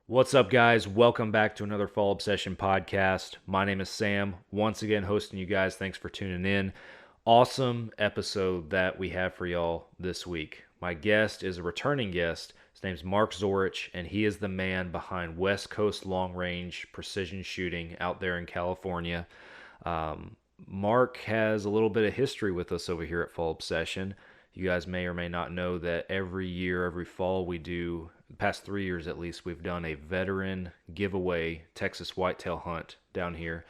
What's up, guys? Welcome back to another Fall Obsession podcast. My name is Sam, once again hosting you guys. Thanks for tuning in. Awesome episode that we have for y'all this week. My guest is a returning guest. His name's Mark Zorich, and he is the man behind West Coast Long Range Precision Shooting out there in California. Mark has a little bit of history with us over here at Fall Obsession. You guys may or may not know that every year, every fall, we do, the past 3 years at least, we've done a veteran giveaway Texas whitetail hunt down here.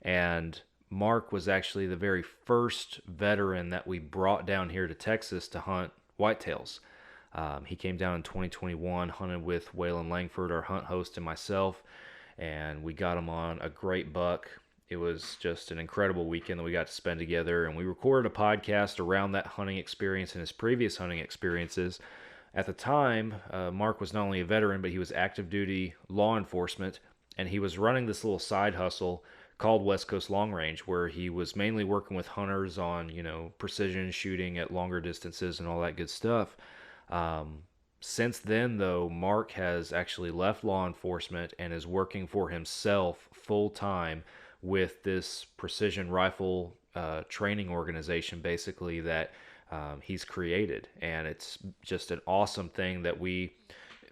And Mark was actually the very first veteran that we brought down here to Texas to hunt whitetails. He came down in 2021, hunted with Waylon Langford, our hunt host, and myself, and we got him on a great buck. It was just an incredible weekend that we got to spend together, and we recorded a podcast around that hunting experience and his previous hunting experiences. At the time, Mark was not only a veteran, but he was active duty law enforcement, and he was running this little side hustle called West Coast Long Range, where he was mainly working with hunters on, precision shooting at longer distances and all that good stuff. Since then, though, Mark has actually left law enforcement and is working for himself full time with this precision rifle training organization, basically, that he's created. And it's just an awesome thing that we,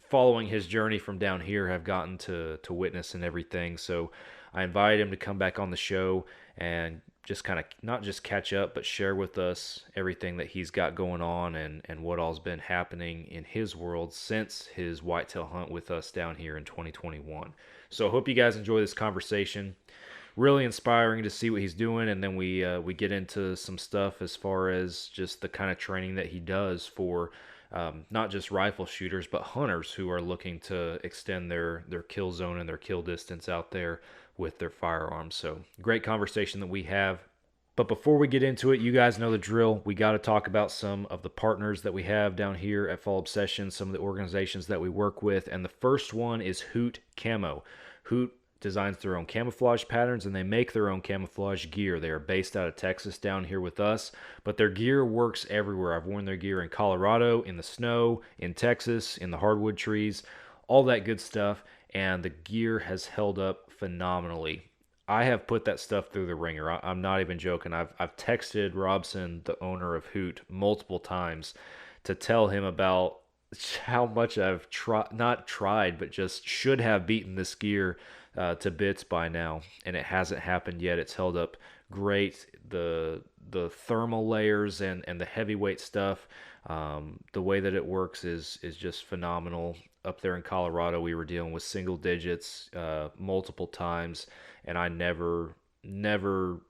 following his journey from down here, have gotten to witness and everything. So I invited him to come back on the show and just kind of not just catch up, but share with us everything that he's got going on and what all's been happening in his world since his whitetail hunt with us down here in 2021. So I hope you guys enjoy this conversation. Really inspiring to see what he's doing, and then we get into some stuff as far as just the kind of training that he does for not just rifle shooters, but hunters who are looking to extend their kill zone and their kill distance out there with their firearms. So great conversation that we have. But before we get into it, you guys know the drill. We got to talk about some of the partners that we have down here at Fall Obsession, some of the organizations that we work with, and the first one is Hoot Camo. Hoot designs their own camouflage patterns, and they make their own camouflage gear. They are based out of Texas down here with us, but their gear works everywhere. I've worn their gear in Colorado, in the snow, in Texas, in the hardwood trees, all that good stuff, and the gear has held up phenomenally. I have put that stuff through the ringer. I'm not even joking. I've texted Robson, the owner of Hoot, multiple times to tell him about how much I've not tried, but just should have beaten this gear to bits by now, and it hasn't happened yet. It's held up great. The thermal layers and the heavyweight stuff, the way that it works is just phenomenal. Up there in Colorado, we were dealing with single digits multiple times, and I it never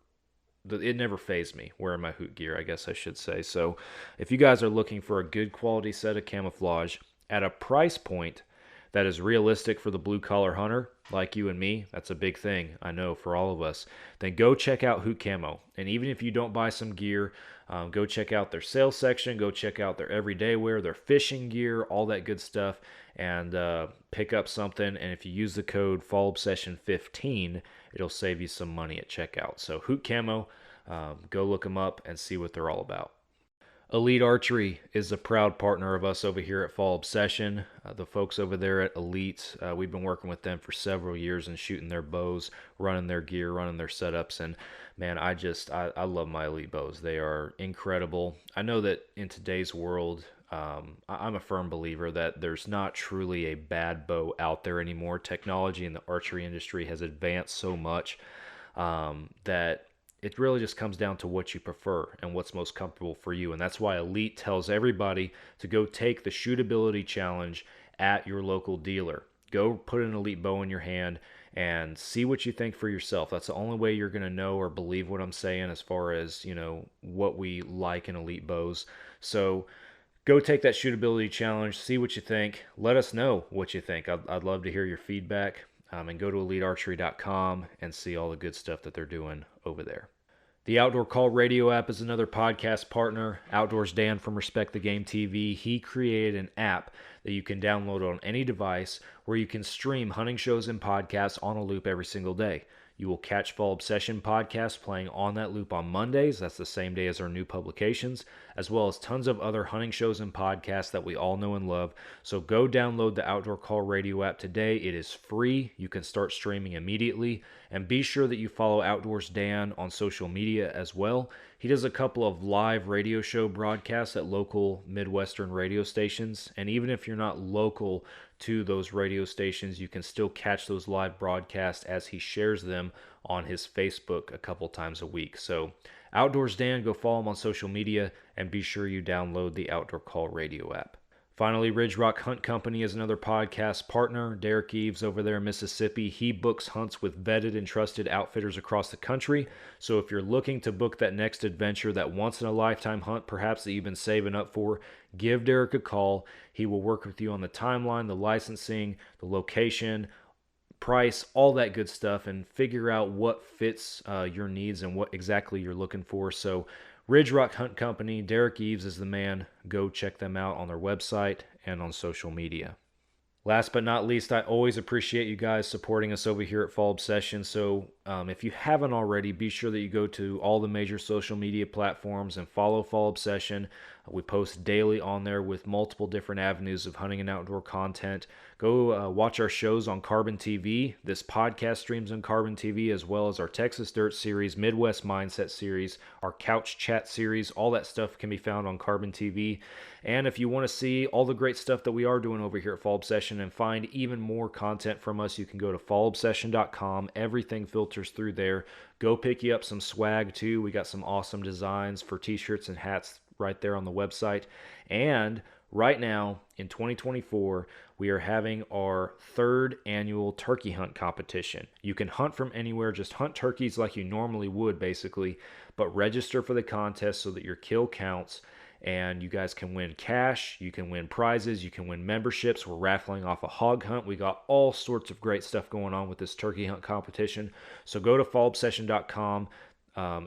fazed me wearing my Hoot gear, I guess I should say. So if you guys are looking for a good quality set of camouflage at a price point that is realistic for the blue collar hunter like you and me, that's a big thing, I know, for all of us, then go check out Hoot Camo. And even if you don't buy some gear, go check out their sales section, go check out their everyday wear, their fishing gear, all that good stuff, and pick up something. And if you use the code FallObsession15, it'll save you some money at checkout. So Hoot Camo, go look them up and see what they're all about. Elite Archery is a proud partner of us over here at Fall Obsession. The folks over there at Elite, we've been working with them for several years and shooting their bows, running their gear, running their setups, and man, I love my Elite bows. They are incredible. I know that in today's world, I'm a firm believer that there's not truly a bad bow out there anymore. Technology in the archery industry has advanced so much that it really just comes down to what you prefer and what's most comfortable for you. And that's why Elite tells everybody to go take the shootability challenge at your local dealer. Go put an Elite bow in your hand and see what you think for yourself. That's the only way you're going to know or believe what I'm saying as far as, what we like in Elite bows. So go take that shootability challenge, see what you think. Let us know what you think. I'd love to hear your feedback. And go to elitearchery.com and see all the good stuff that they're doing over there. The Outdoor Call Radio app is another podcast partner. Outdoors Dan from Respect the Game TV, he created an app that you can download on any device where you can stream hunting shows and podcasts on a loop every single day. You will catch Fall Obsession podcast playing on that loop on Mondays. That's the same day as our new publications, as well as tons of other hunting shows and podcasts that we all know and love. So go download the Outdoor Call Radio app today. It is free. You can start streaming immediately. And be sure that you follow Outdoors Dan on social media as well. He does a couple of live radio show broadcasts at local Midwestern radio stations. And even if you're not local to those radio stations, you can still catch those live broadcasts as he shares them on his Facebook a couple times a week. So Outdoors Dan, go follow him on social media and be sure you download the Outdoor Call Radio app. Finally, Ridge Rock Hunt Company is another podcast partner. Derek Eves over there in Mississippi, he books hunts with vetted and trusted outfitters across the country. So if you're looking to book that next adventure, that once-in-a-lifetime hunt perhaps that you've been saving up for, give Derek a call. He will work with you on the timeline, the licensing, the location, price, all that good stuff, and figure out what fits your needs and what exactly you're looking for. So Ridge Rock Hunt Company, Derek Eves is the man. Go check them out on their website and on social media. Last but not least, I always appreciate you guys supporting us over here at Fall Obsession. So if you haven't already, be sure that you go to all the major social media platforms and follow Fall Obsession. We post daily on there with multiple different avenues of hunting and outdoor content. Go watch our shows on Carbon TV. This podcast streams on Carbon TV, as well as our Texas Dirt series, Midwest Mindset series, our Couch Chat series. All that stuff can be found on Carbon TV. And if you want to see all the great stuff that we are doing over here at Fall Obsession and find even more content from us, you can go to fallobsession.com. Everything filters through there. Go pick you up some swag too. We got some awesome designs for t-shirts and hats right there on the website. And right now in 2024, we are having our third annual turkey hunt competition. You can hunt from anywhere, just hunt turkeys like you normally would basically, but register for the contest so that your kill counts. And you guys can win cash, you can win prizes, you can win memberships. We're raffling off a hog hunt. We got all sorts of great stuff going on with this turkey hunt competition. So go to fallobsession.com.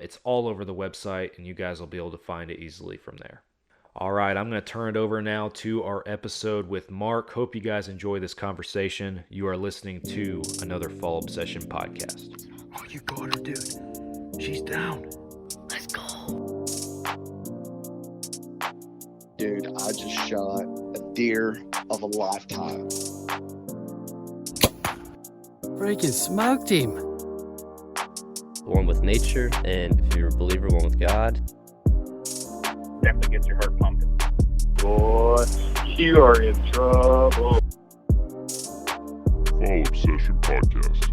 It's all over the website, and you guys will be able to find it easily from there. All right, I'm going to turn it over now to our episode with Mark. Hope you guys enjoy this conversation. You are listening to another Fall Obsession podcast. Oh, you got her, dude. She's down. Let's go. Dude, I just shot a deer of a lifetime. Freaking smoked him. One with nature, and if you're a believer, one with God. Definitely gets your heart pumping. Boy, you are in trouble. Fall Obsession Podcast.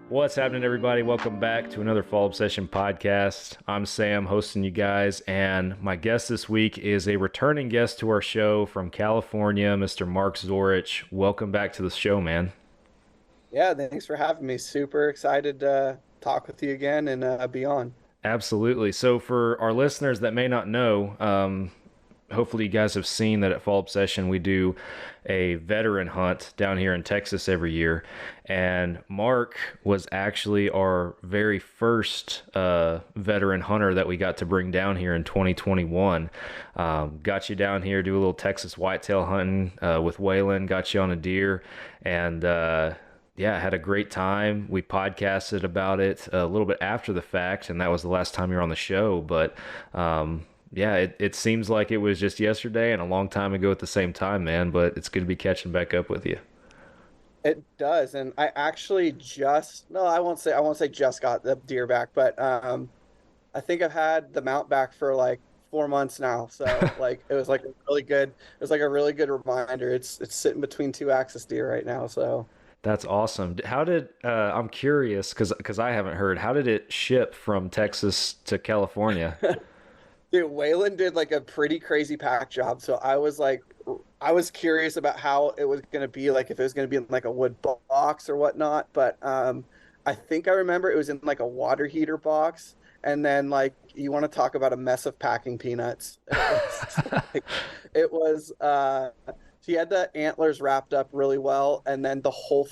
What's happening, everybody? Welcome back to another Fall Obsession podcast. I'm Sam, hosting you guys, and my guest this week is a returning guest to our show from California, Mr. Mark Zorich. Welcome back to the show, man. Yeah, thanks for having me. Super excited to talk with you again and be on. Absolutely. So for our listeners that may not know, hopefully you guys have seen that at Fall Obsession we do a veteran hunt down here in Texas every year. And Mark was actually our very first veteran hunter that we got to bring down here in 2021. Got you down here, do a little Texas whitetail hunting with Waylon, got you on a deer, and yeah, had a great time. We podcasted about it a little bit after the fact, and that was the last time you were on the show. But yeah, it seems like it was just yesterday and a long time ago at the same time, man. But it's good to be catching back up with you. It does, and I actually I won't say just got the deer back, but I think I've had the mount back for like 4 months now. So like it was like a really good reminder. It's sitting between two axis deer right now. So that's awesome. How did I'm curious because I haven't heard. How did it ship from Texas to California? Dude, Waylon did like a pretty crazy pack job. So I was curious about how it was going to be, like if it was going to be in like a wood box or whatnot. But I think I remember it was in like a water heater box. And then like, you want to talk about a mess of packing peanuts. It was he had the antlers wrapped up really well. And then the whole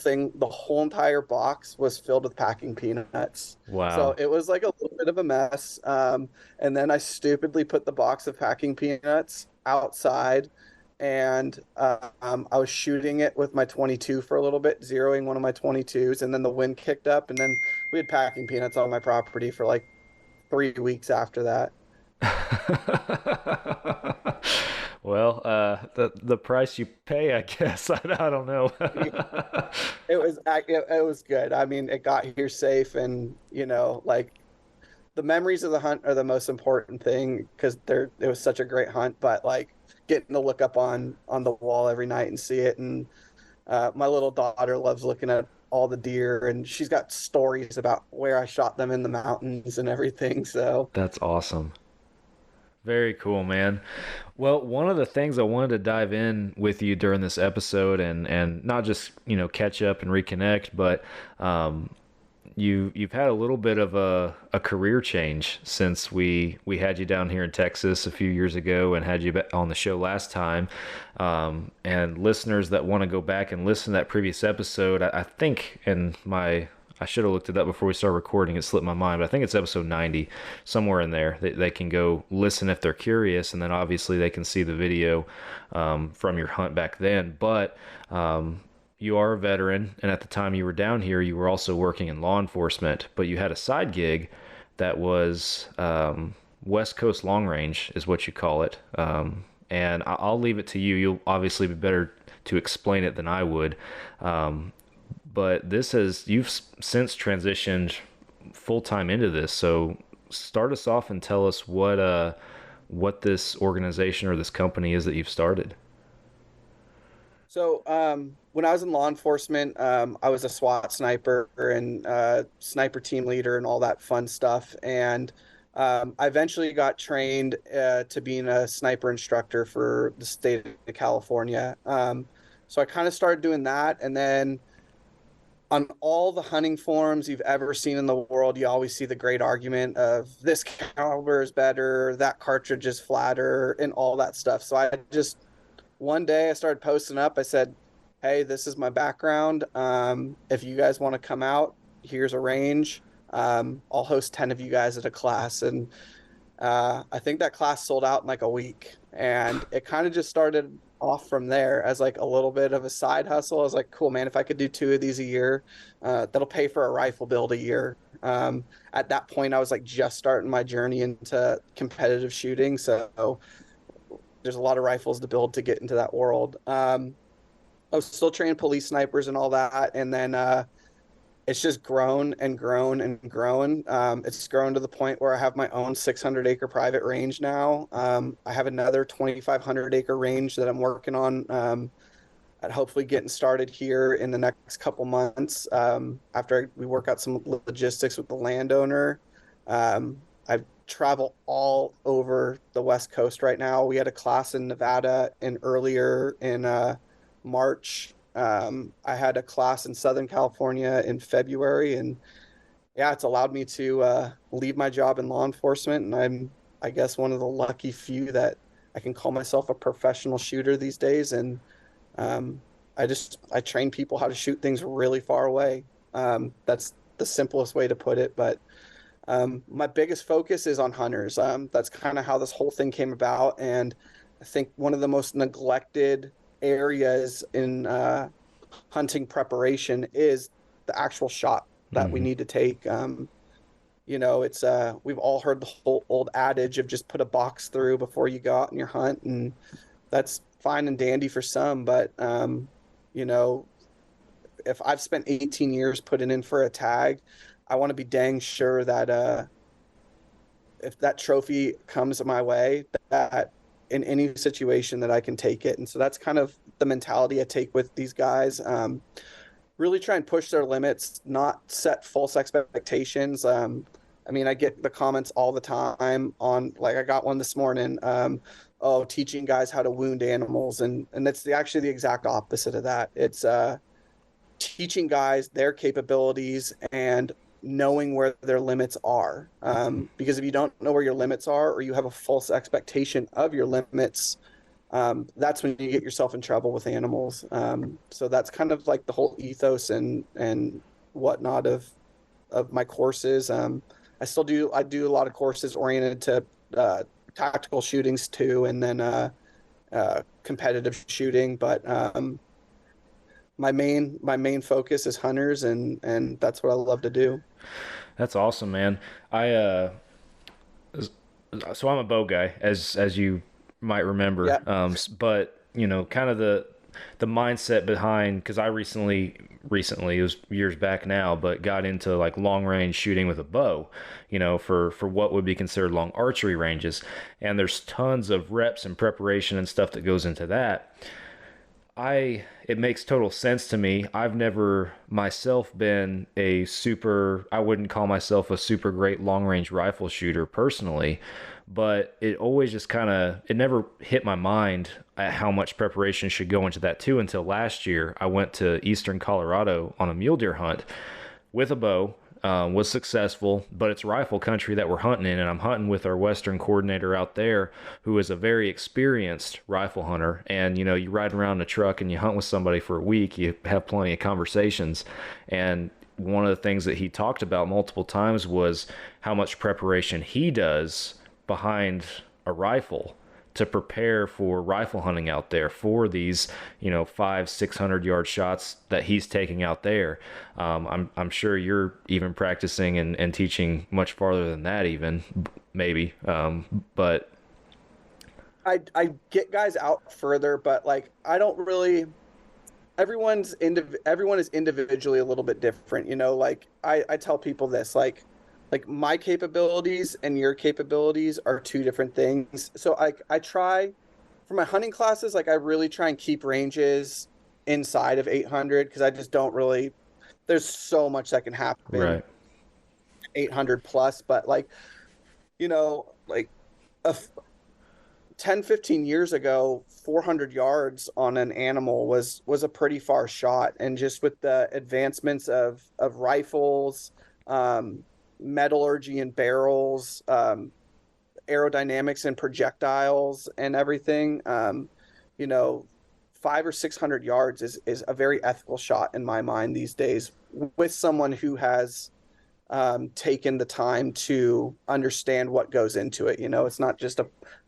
entire box was filled with packing peanuts. Wow. So it was like a little bit of a mess. And then I stupidly put the box of packing peanuts outside and I was shooting it with my 22 for a little bit, zeroing one of my 22s, and then the wind kicked up, and then we had packing peanuts on my property for like 3 weeks after that. Well, the price you pay, I guess. I don't know. It was good. I mean, it got here safe, and like the memories of the hunt are the most important thing because it was such a great hunt. But like getting to look up on the wall every night and see it, and my little daughter loves looking at all the deer, and she's got stories about where I shot them in the mountains and everything. So That's awesome. Very cool, man. Well, one of the things I wanted to dive in with you during this episode and not just, catch up and reconnect, but you've had a little bit of a career change since we had you down here in Texas a few years ago and had you on the show last time. And listeners that want to go back and listen to that previous episode, I think I should have looked it up before we started recording. It slipped my mind, but I think it's episode 90, somewhere in there. They can go listen if they're curious, and then obviously they can see the video from your hunt back then. But you are a veteran, and at the time you were down here, you were also working in law enforcement, but you had a side gig that was West Coast long range, is what you call it. And I'll leave it to you. You'll obviously be better to explain it than I would. But you've since transitioned full-time into this. So start us off and tell us what this organization or this company is that you've started. So when I was in law enforcement, I was a SWAT sniper and sniper team leader and all that fun stuff. And I eventually got trained to being a sniper instructor for the state of California. So I kind of started doing that, and then on all the hunting forums you've ever seen in the world, you always see the great argument of this caliber is better, that cartridge is flatter, and all that stuff. So one day I started posting up. I said, hey, this is my background. If you guys want to come out, here's a range. I'll host 10 of you guys at a class. And I think that class sold out in like a week. And it kind of just started off from there as like a little bit of a side hustle. I was like, cool, man, if I could do 2 of these a year, that'll pay for a rifle build a year. At that point, I was like just starting my journey into competitive shooting. So there's a lot of rifles to build to get into that world. I was still training police snipers and all that. And then it's just grown and grown and grown. It's grown to the point where I have my own 600-acre private range now. I have another 2,500-acre range that I'm working on at hopefully getting started here in the next couple months after we work out some logistics with the landowner. I travel all over the West Coast right now. We had a class in Nevada earlier in March. I had a class in Southern California in February, and yeah, it's allowed me to leave my job in law enforcement. And I'm, I guess, one of the lucky few that I can call myself a professional shooter these days. And I train people how to shoot things really far away. That's the simplest way to put it. But my biggest focus is on hunters. That's kind of how this whole thing came about. And I think one of the most neglected areas in hunting preparation is the actual shot that we need to take. It's we've all heard the whole old adage of just put a box through before you go out on your hunt, and that's fine and dandy for some, but if I've spent 18 years putting in for a tag, I want to be dang sure that if that trophy comes my way, that in any situation that I can take it. And so that's kind of the mentality I take with these guys. Really try and push their limits, not set false expectations. I get the comments all the time on, like, I got one this morning, teaching guys how to wound animals. And that's actually the exact opposite of that. It's teaching guys their capabilities and knowing where their limits are. Because if you don't know where your limits are, or you have a false expectation of your limits, that's when you get yourself in trouble with animals. So that's kind of like the whole ethos and whatnot of my courses. I do a lot of courses oriented to tactical shootings too, and then competitive shooting, but my main focus is hunters, and that's what I love to do. That's awesome, man. I so I'm a bow guy, as you might remember. Yeah. But kind of the mindset behind, because I recently, it was years back now, but got into like long range shooting with a bow, for what would be considered long archery ranges, and there's tons of reps and preparation and stuff that goes into that. It makes total sense to me. I've never myself been I wouldn't call myself a super great long range rifle shooter personally, but it always just it never hit my mind at how much preparation should go into that too, until last year. I went to eastern Colorado on a mule deer hunt with a bow. Was successful, but it's rifle country that we're hunting in, and I'm hunting with our Western coordinator out there, who is a very experienced rifle hunter. And you ride around in a truck and you hunt with somebody for a week, you have plenty of conversations, and one of the things that he talked about multiple times was how much preparation he does behind a rifle to prepare for rifle hunting out there, for these 500-600 yard shots that he's taking out there. I'm sure you're even practicing and teaching much farther than that, even maybe. But I get guys out further, but like I don't really. Everyone is individually a little bit different, Like I tell people this, like my capabilities and your capabilities are two different things. So I try for my hunting classes, like I really try and keep ranges inside of 800, because I just don't really, there's so much that can happen. right. 800 plus, but like a 10, 15 years ago, 400 yards on an animal was a pretty far shot. And just with the advancements of rifles, metallurgy and barrels, aerodynamics and projectiles and everything, 500 or 600 yards is a very ethical shot in my mind these days, with someone who has taken the time to understand what goes into it. It's not just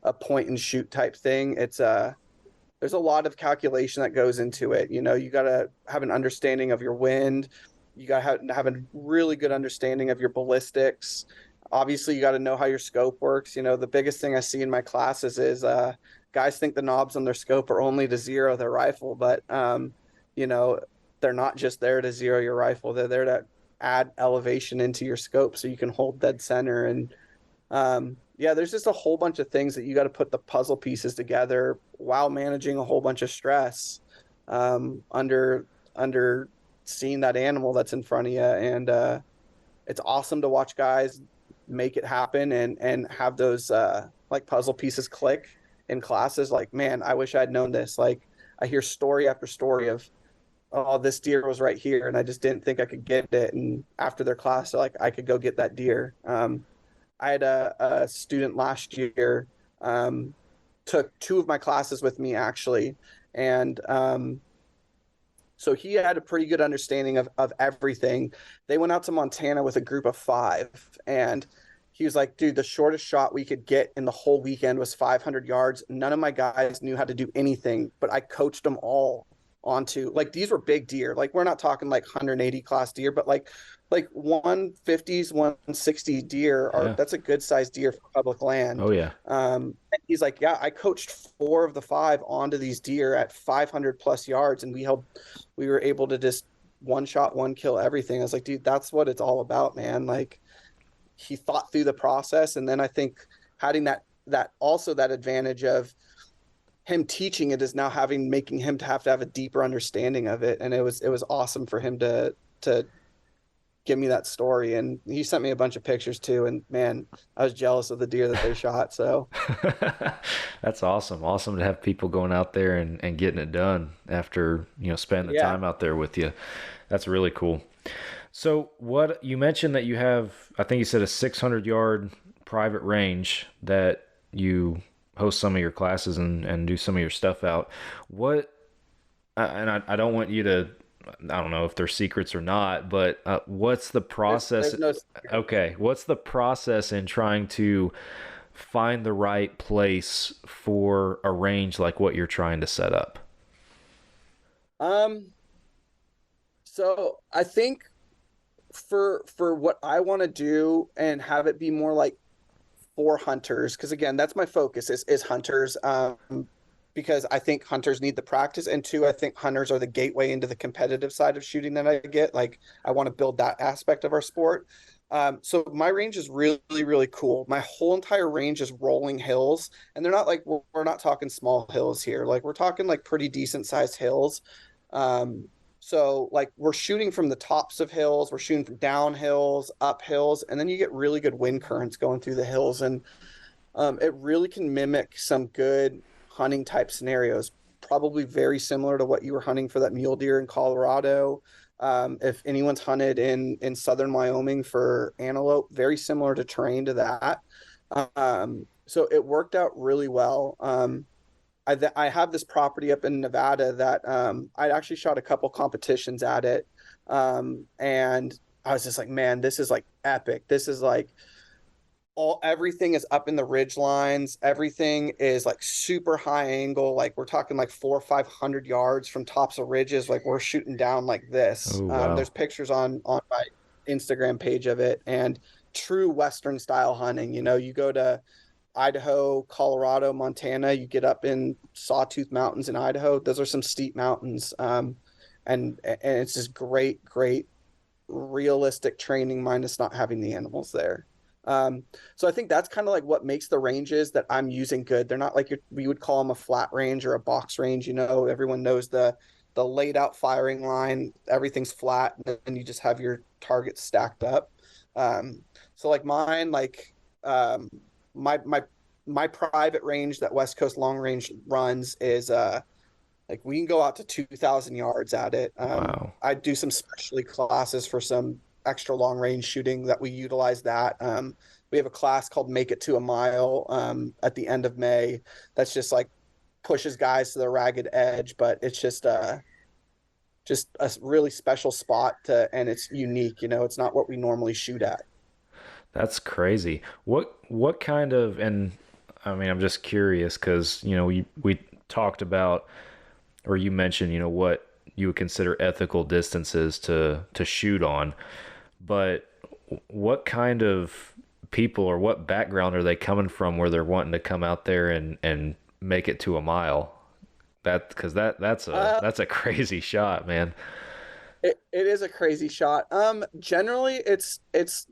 a point and shoot type thing. There's a lot of calculation that goes into it. You got to have an understanding of your wind. You got to have a really good understanding of your ballistics. Obviously, you got to know how your scope works. The biggest thing I see in my classes is guys think the knobs on their scope are only to zero their rifle, but they're not just there to zero your rifle. They're there to add elevation into your scope so you can hold dead center. And there's just a whole bunch of things that you got to put the puzzle pieces together while managing a whole bunch of stress under seeing that animal that's in front of you. And it's awesome to watch guys make it happen and have those like puzzle pieces click in classes. Like, man, I wish I'd known this. Like, I hear story after story of, oh, this deer was right here and I just didn't think I could get it. And after their class, they're like, I could go get that deer. I had a student last year, took 2 of my classes with me actually. And so he had a pretty good understanding of everything. They went out to Montana with a group of 5, and he was like, dude, the shortest shot we could get in the whole weekend was 500 yards. None of my guys knew how to do anything, but I coached them all onto, like, these were big deer. Like, we're not talking like 180 class deer, but like 150s, 160 deer that's a good sized deer for public land. Oh yeah. And he's like, yeah, I coached 4 of the 5 onto these deer at 500 plus yards, and we were able to just one shot, one kill everything. I was like, dude, that's what it's all about, man. Like, he thought through the process. And then I think having that also that advantage of him teaching it is now making him to have a deeper understanding of it. And it was awesome for him to give me that story. And he sent me a bunch of pictures too. And man, I was jealous of the deer that they shot. So that's awesome. Awesome to have people going out there and getting it done after, spending the time out there with you. That's really cool. So what you mentioned that you have, I think you said a 600 yard private range that you host some of your classes and do some of your stuff out. I don't want you to, I don't know if they're secrets or not, but what's the process? There's no secret. Okay. What's the process in trying to find the right place for a range like what you're trying to set up? Um, so I think for what I want to do and have it be more like for hunters, because again, that's my focus is hunters. Because I think hunters need the practice, and two, I think hunters are the gateway into the competitive side of shooting that I get. Like, I want to build that aspect of our sport. So my range is really, really cool. My whole entire range is rolling hills, and they're not like we're not talking small hills here. Like, we're talking like pretty decent sized hills. So like we're shooting from the tops of hills, we're shooting from down hills, up hills, and then you get really good wind currents going through the hills, and it really can mimic some good hunting type scenarios, probably very similar to what you were hunting for that mule deer in Colorado. If anyone's hunted in southern Wyoming for antelope, very similar to terrain to that. So it worked out really well. I have this property up in Nevada that I actually shot a couple competitions at it. And I was just like, man, this is like epic. This is like everything is up in the ridge lines. Everything is like super high angle. Like we're talking like 400 or 500 yards from tops of ridges. Like we're shooting down like this. Oh, wow. There's pictures on my Instagram page of it, and true Western style hunting. You know, you go to Idaho, Colorado, Montana, you get up in Sawtooth Mountains in Idaho. Those are some steep mountains. And it's just great realistic training minus not having the animals there. So I think that's kind of like what makes the ranges that I'm using good. They're not like we would call them a flat range or a box range. You know, everyone knows the laid out firing line. Everything's flat, and you just have your targets stacked up. So like mine, like my private range that West Coast Long Range runs is like we can go out to 2,000 yards at it. Wow. I do some specialty classes for some extra long range shooting that we utilize that. We have a class called Make It to a Mile at the end of May. That's just like pushes guys to the ragged edge, but it's just a really special spot and it's unique. You know, it's not what we normally shoot at. That's crazy. What kind of, and I mean, I'm just curious because, you know, we talked about, or you mentioned, you know, what you would consider ethical distances to shoot on, but what kind of people or what background are they coming from where they're wanting to come out there and make it to a mile? Because that's a crazy shot, man. It is a crazy shot. Generally it's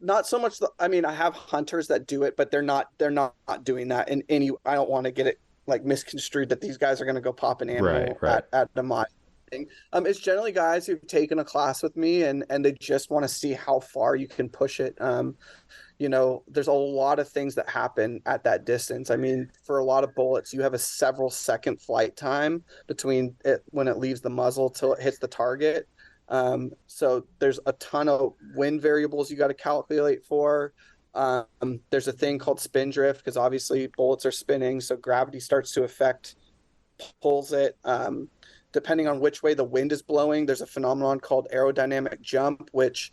not so much I mean, I have hunters that do it, but they're not doing that in any. I don't want to get it like misconstrued that these guys are going to go pop an animal Right. at the mile. It's generally guys who've taken a class with me and they just want to see how far you can push it. You know, there's a lot of things that happen at that distance. I mean, for a lot of bullets, you have a several second flight time between it when it leaves the muzzle till it hits the target. So there's a ton of wind variables you got to calculate for. There's a thing called spin drift because obviously bullets are spinning, so gravity starts to pulls it. Depending on which way the wind is blowing, there's a phenomenon called aerodynamic jump, which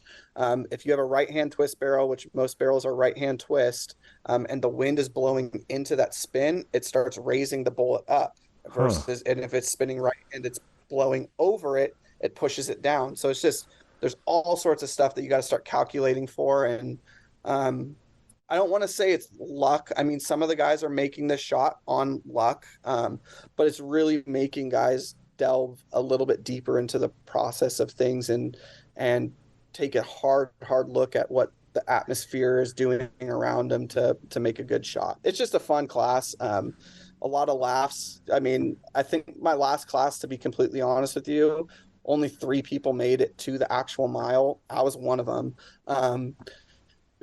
if you have a right-hand twist barrel, which most barrels are right-hand twist, and the wind is blowing into that spin, it starts raising the bullet up versus, and if it's spinning right and it's blowing over it, it pushes it down. So it's just, there's all sorts of stuff that you got to start calculating for. And I don't want to say it's luck. I mean, some of the guys are making this shot on luck, but it's really making guys delve a little bit deeper into the process of things and take a hard look at what the atmosphere is doing around them to make a good shot. It's just a fun class. A lot of laughs. I mean, I think my last class, to be completely honest with you, only 3 people made it to the actual mile. I was one of them.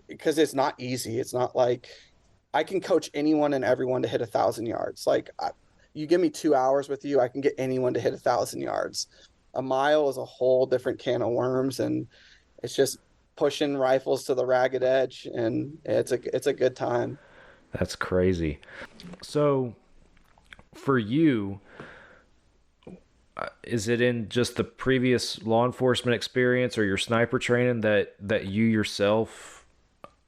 Because it's not easy. It's not like I can coach anyone and everyone to hit 1,000 yards. Like you give me 2 hours with you, I can get anyone to hit 1,000 yards. A mile is a whole different can of worms, and it's just pushing rifles to the ragged edge, and it's a good time. That's crazy. So for you, is it in just the previous law enforcement experience or your sniper training that you yourself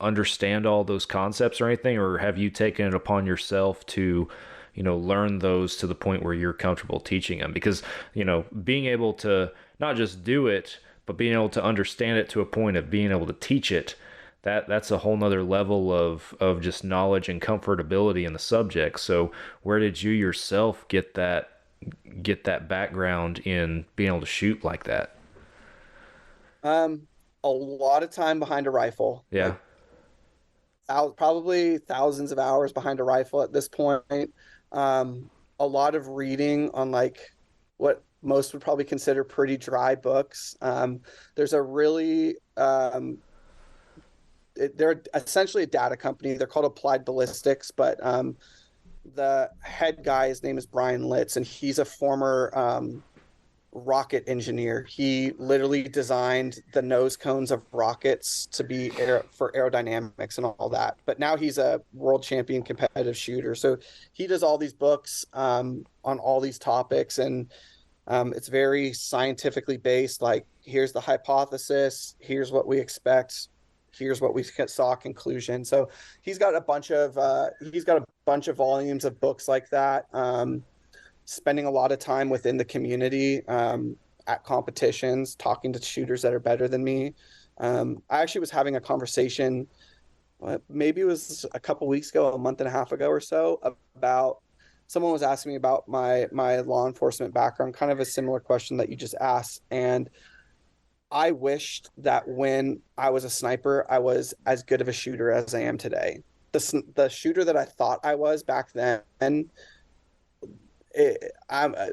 understand all those concepts or anything, or have you taken it upon yourself to, learn those to the point where you're comfortable teaching them? Because, being able to not just do it, but being able to understand it to a point of being able to teach it, that's a whole nother level of just knowledge and comfortability in the subject. So where did you yourself get that background in being able to shoot like that? A lot of time behind a rifle. Yeah. Probably thousands of hours behind a rifle at this point. A lot of reading on like what most would probably consider pretty dry books. There's a really they're essentially a data company. They're called Applied Ballistics, but the head guy, his name is Brian Litz, and he's a former rocket engineer. He literally designed the nose cones of rockets to be for aerodynamics and all that. But now he's a world champion competitive shooter. So he does all these books on all these topics, and it's very scientifically based. Like, here's the hypothesis, here's what we expect, here's what we saw conclusion. So he's got a bunch of volumes of books like that. Spending a lot of time within the community, at competitions, talking to shooters that are better than me. I actually was having a conversation, maybe it was a couple weeks ago, a month and a half ago or so, about someone was asking me about my law enforcement background, kind of a similar question that you just asked. And I wished that when I was a sniper, I was as good of a shooter as I am today. The shooter that I thought I was back then, I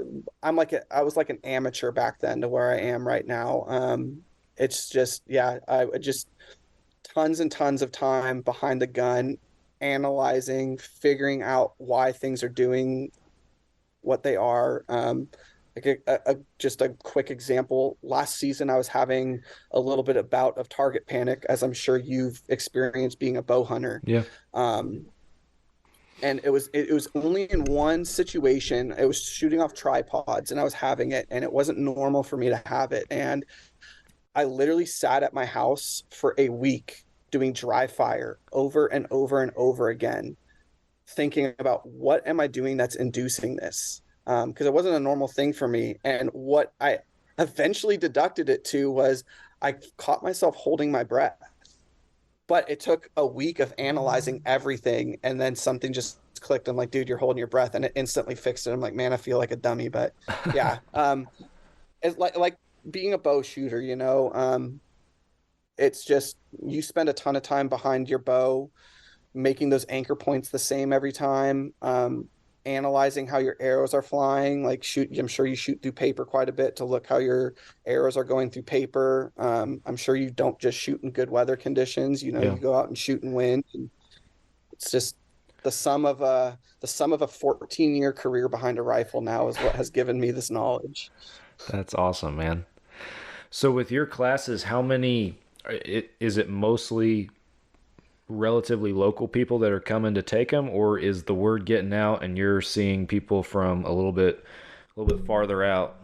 was like an amateur back then to where I am right now. It's just, yeah, I just tons and tons of time behind the gun, analyzing, figuring out why things are doing what they are. Just a quick example. Last season, I was having a little bit of bout of target panic, as I'm sure you've experienced being a bow hunter. Yeah. And it was only in one situation. It was shooting off tripods, and I was having it, and it wasn't normal for me to have it. And I literally sat at my house for a week doing dry fire over and over and over again, thinking about what am I doing that's inducing this? Because it wasn't a normal thing for me. And what I eventually deducted it to was I caught myself holding my breath. But it took a week of analyzing everything, and then something just clicked. I'm like, dude, you're holding your breath, and it instantly fixed it. I'm like, man, I feel like a dummy. But yeah, it's like being a bow shooter, it's just you spend a ton of time behind your bow, making those anchor points the same every time, analyzing how your arrows are flying. Like I'm sure you shoot through paper quite a bit to look how your arrows are going through paper. I'm sure you don't just shoot in good weather conditions. You go out and shoot in wind. And it's just the sum of a 14-year career behind a rifle now is what has given me this knowledge. That's awesome, man. So with your classes, how many is it mostly relatively local people that are coming to take them, or is the word getting out and you're seeing people from a little bit farther out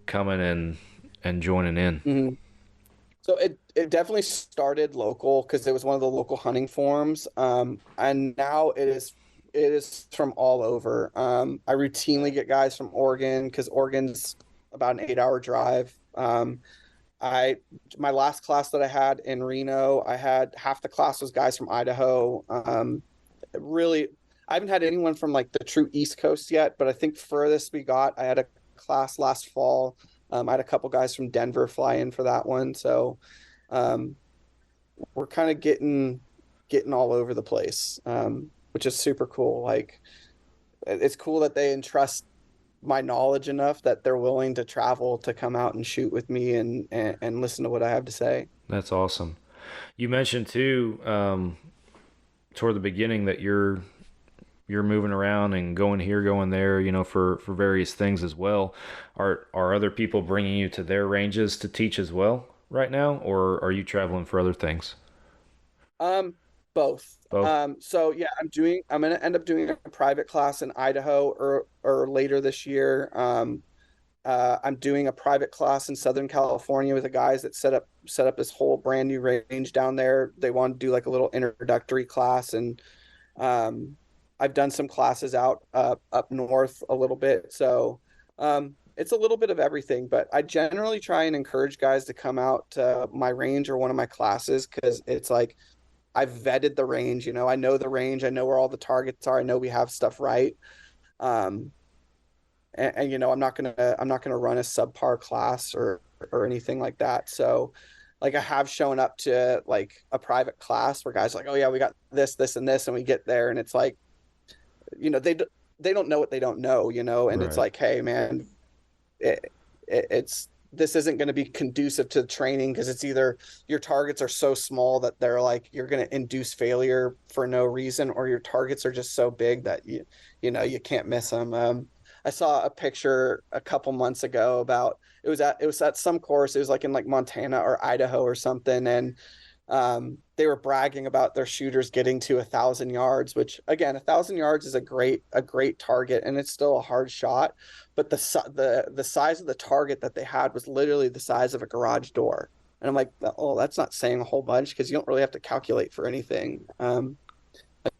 coming and joining in? Mm-hmm. So it definitely started local because it was one of the local hunting forums, and now it is from all over. I routinely get guys from Oregon because Oregon's about an 8-hour drive. My last class that I had in Reno, I had half the class was guys from Idaho. Really, I haven't had anyone from like the true East Coast yet, but I think furthest we got, I had a class last fall. I had a couple guys from Denver fly in for that one. So we're kind of getting all over the place, which is super cool. Like, it's cool that they entrust my knowledge enough that they're willing to travel to come out and shoot with me and listen to what I have to say. That's awesome. You mentioned too, toward the beginning, that you're moving around and going here, going there, for various things as well. Are other people bringing you to their ranges to teach as well right now, or are you traveling for other things? Both. Both. So yeah, I'm going to end up doing a private class in Idaho or later this year. I'm doing a private class in Southern California with the guys that set up this whole brand new range down there. They want to do like a little introductory class, and I've done some classes out up north a little bit. So it's a little bit of everything, but I generally try and encourage guys to come out to my range or one of my classes, because it's like I've vetted the range. You know, I know the range, I know where all the targets are, I know we have stuff right. Um, and you know, I'm not gonna run a subpar class or anything like that. So like I have shown up to like a private class where guys are like, oh yeah, we got this and this, and we get there and it's like, you know, they don't know what they don't know, you know, and it's Right. like, hey man, it's this isn't going to be conducive to training, because it's either your targets are so small that they're like you're going to induce failure for no reason, or your targets are just so big that you know you can't miss them. I saw a picture a couple months ago about it was at some course. It was like in like Montana or Idaho or something, and they were bragging about their shooters getting to 1,000 yards, which again, 1,000 yards is a great target, and it's still a hard shot. But the size of the target that they had was literally the size of a garage door, and I'm like, oh, that's not saying a whole bunch, because you don't really have to calculate for anything.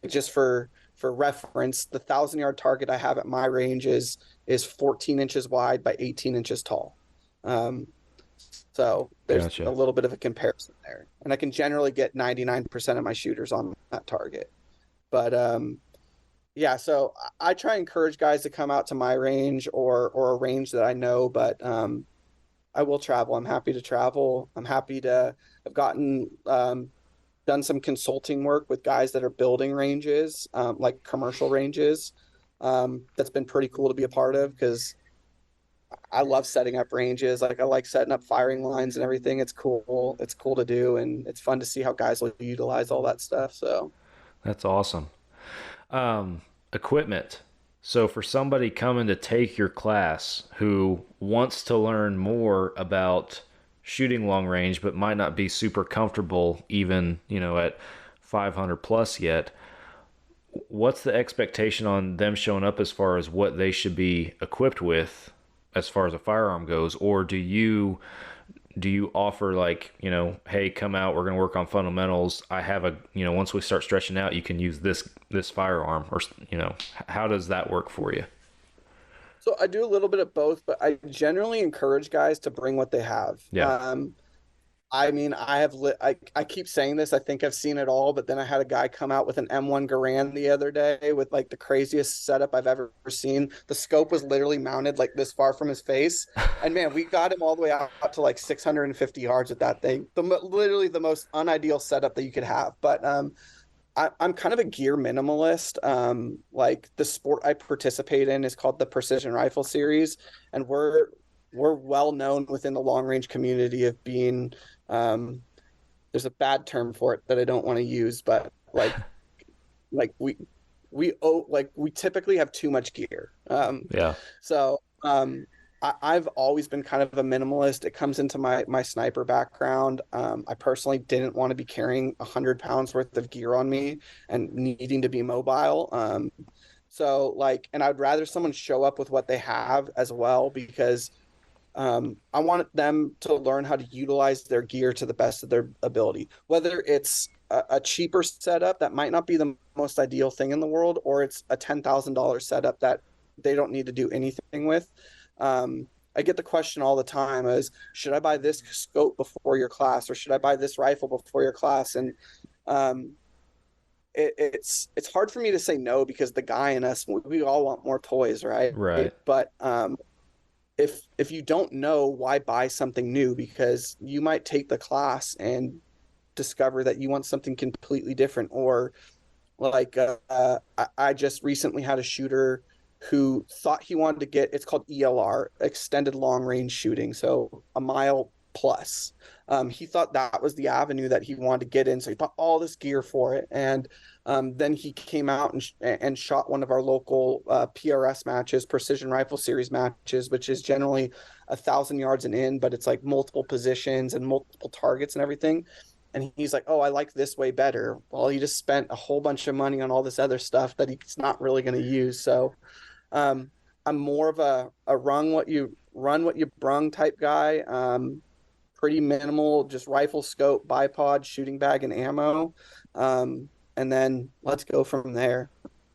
Just for reference, the 1,000 yard target I have at my range is 14 inches wide by 18 inches tall. Um, so there's a Gotcha. little bit of a comparison there. And I can generally get 99% of my shooters on that target. But yeah, so I try and encourage guys to come out to my range or a range that I know, but I will travel. I'm happy to travel. I'm happy to have done some consulting work with guys that are building ranges, like commercial ranges. That's been pretty cool to be a part of, because I love setting up ranges. Like I like setting up firing lines and everything. It's cool. It's cool to do, and it's fun to see how guys will utilize all that stuff. So That's awesome. Equipment. So for somebody coming to take your class who wants to learn more about shooting long range but might not be super comfortable even, you know, at 500 plus yet, what's the expectation on them showing up as far as what they should be equipped with as far as a firearm goes? Or do you offer, like, you know, hey, come out, we're going to work on fundamentals, I have a, you know, once we start stretching out, you can use this firearm, or, you know, how does that work for you? so I do a little bit of both, but I generally encourage guys to bring what they have. Yeah. I mean, I keep saying this. I think I've seen it all, but then I had a guy come out with an M1 Garand the other day with like the craziest setup I've ever seen. The scope was literally mounted like this far from his face, and man, we got him all the way out to like 650 yards with that thing. Literally the most unideal setup that you could have. But I'm kind of a gear minimalist. Like the sport I participate in is called the Precision Rifle Series, and we're well known within the long range community of being there's a bad term for it that I don't want to use, but like we typically have too much gear. Yeah. So I've always been kind of a minimalist. It comes into my sniper background. I personally didn't want to be carrying 100 pounds worth of gear on me and needing to be mobile. So like, and I'd rather someone show up with what they have as well, because I want them to learn how to utilize their gear to the best of their ability, whether it's a cheaper setup that might not be the most ideal thing in the world, or it's a $10,000 setup that they don't need to do anything with. I get the question all the time is, should I buy this scope before your class, or should I buy this rifle before your class? And it's hard for me to say no, because the guy in us, we all want more toys, right? Right. But if you don't know, why buy something new? Because you might take the class and discover that you want something completely different. Or like I just recently had a shooter who thought he wanted to get, it's called ELR, extended long range shooting, so a mile plus. He thought that was the avenue that he wanted to get in, so he bought all this gear for it. And then he came out and shot one of our local PRS matches, Precision Rifle Series matches, which is generally 1,000 yards and in, but it's like multiple positions and multiple targets and everything. And he's like, oh, I like this way better. Well, he just spent a whole bunch of money on all this other stuff that he's not really going to use. So I'm more of a run what you run what you brung type guy. Pretty minimal, just rifle, scope, bipod, shooting bag, and ammo. And then let's go from there.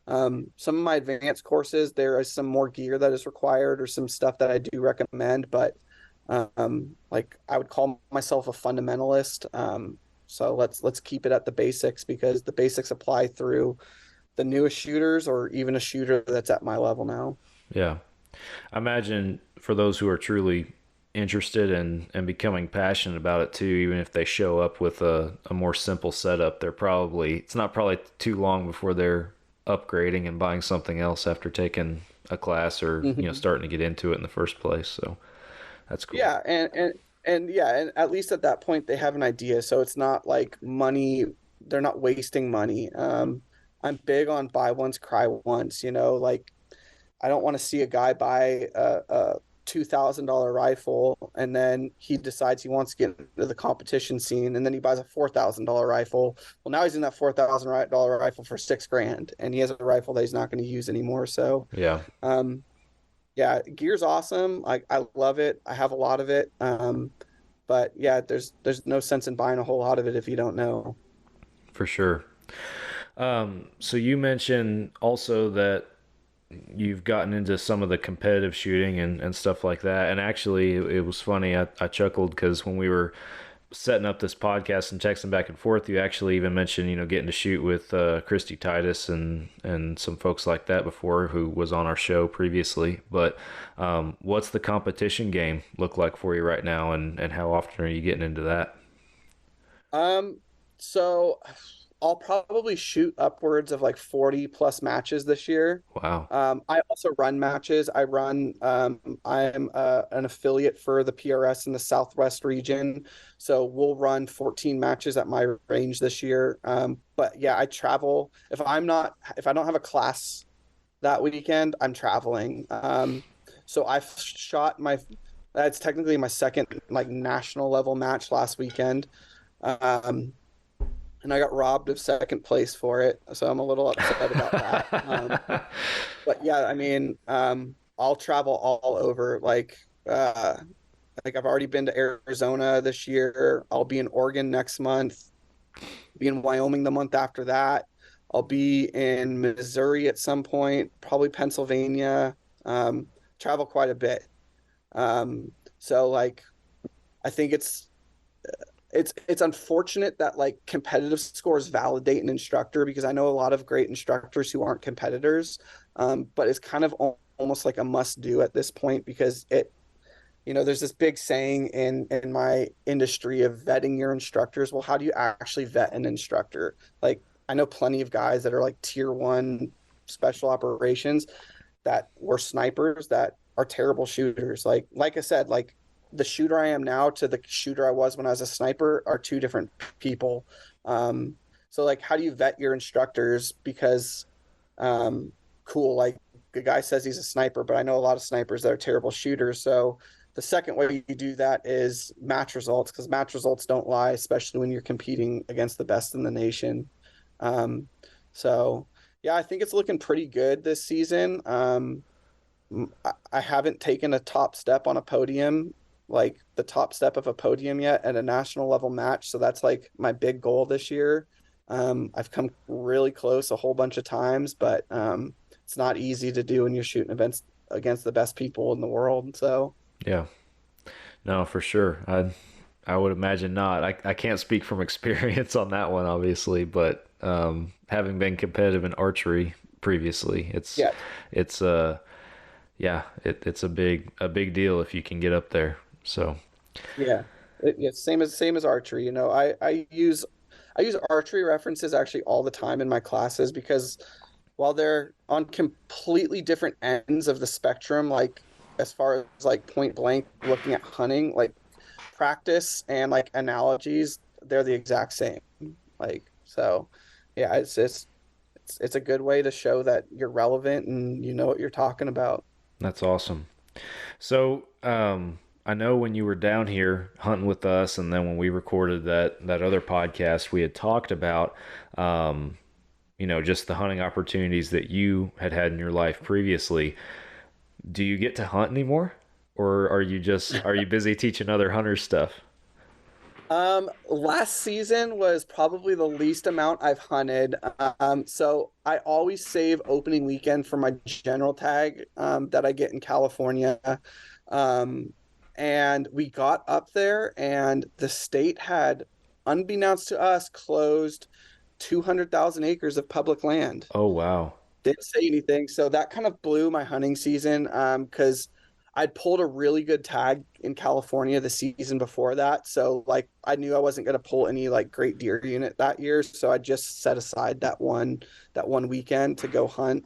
Some of my advanced courses, there is some more gear that is required or some stuff that I do recommend, but like I would call myself a fundamentalist. So let's keep it at the basics because the basics apply through the newest shooters or even a shooter that's at my level now. Yeah. I imagine for those who are truly interested and becoming passionate about it too, even if they show up with a more simple setup, it's not probably too long before they're upgrading and buying something else after taking a class or, starting to get into it in the first place. So that's cool. Yeah, and yeah, and at least at that point they have an idea. So it's not like money, they're not wasting money. I'm big on buy once, cry once, like I don't want to see a guy buy a $2,000 rifle and then he decides he wants to get into the competition scene and then he buys a $4,000 rifle. Well, now he's in that $4,000 rifle for $6,000 and he has a rifle that he's not going to use anymore. So yeah, yeah, gear's awesome. I love it. I have a lot of it. But yeah, there's no sense in buying a whole lot of it if you don't know. For sure. So you mentioned also that you've gotten into some of the competitive shooting and stuff like that. And actually, it was funny. I chuckled because when we were setting up this podcast and texting back and forth, you actually even mentioned, getting to shoot with Christy Titus and some folks like that before who was on our show previously. But what's the competition game look like for you right now and how often are you getting into that? So I'll probably shoot upwards of like 40 plus matches this year. Wow. I also run matches. I'm an affiliate for the PRS in the Southwest region. So we'll run 14 matches at my range this year. But yeah, I travel. If I don't have a class that weekend, I'm traveling. So I've shot that's technically my second like national level match last weekend. And I got robbed of second place for it, so I'm a little upset about that. But yeah, I mean, I'll travel all over. Like I've already been to Arizona this year. I'll be in Oregon next month. Be in Wyoming the month after that. I'll be in Missouri at some point, probably Pennsylvania. Travel quite a bit. So like, I think it's unfortunate that like competitive scores validate an instructor because I know a lot of great instructors who aren't competitors, but it's kind of almost like a must do at this point because there's this big saying in my industry of vetting your instructors. Well, how do you actually vet an instructor? Like I know plenty of guys that are like tier 1 special operations that were snipers that are terrible shooters. Like I said, like the shooter I am now to the shooter I was when I was a sniper are two different people. So like, how do you vet your instructors? Because, cool. Like the guy says he's a sniper, but I know a lot of snipers that are terrible shooters. So the second way you do that is match results because match results don't lie, especially when you're competing against the best in the nation. So yeah, I think it's looking pretty good this season. I haven't taken a top step on a podium, like the top step of a podium yet at a national level match. So that's like my big goal this year. I've come really close a whole bunch of times, but it's not easy to do when you're shooting events against the best people in the world. So yeah, no, for sure. I would imagine not. I can't speak from experience on that one, obviously, but having been competitive in archery previously, it's a big deal if you can get up there. So yeah, same as archery. I use archery references actually all the time in my classes because while they're on completely different ends of the spectrum, like as far as like point blank looking at hunting, like practice and like analogies, they're the exact same. Like so, yeah, it's a good way to show that you're relevant and you know what you're talking about. That's awesome. So, I know when you were down here hunting with us, and then when we recorded that other podcast, we had talked about, just the hunting opportunities that you had in your life previously. Do you get to hunt anymore? or are you busy teaching other hunters stuff? Last season was probably the least amount I've hunted. So I always save opening weekend for my general tag, that I get in California. Um, and we got up there and the state had, unbeknownst to us, closed 200,000 acres of public land. Oh wow. Didn't say anything. So that kind of blew my hunting season, because I'd pulled a really good tag in California the season before that. So like I knew I wasn't going to pull any like great deer unit that year. So I just set aside that one weekend to go hunt.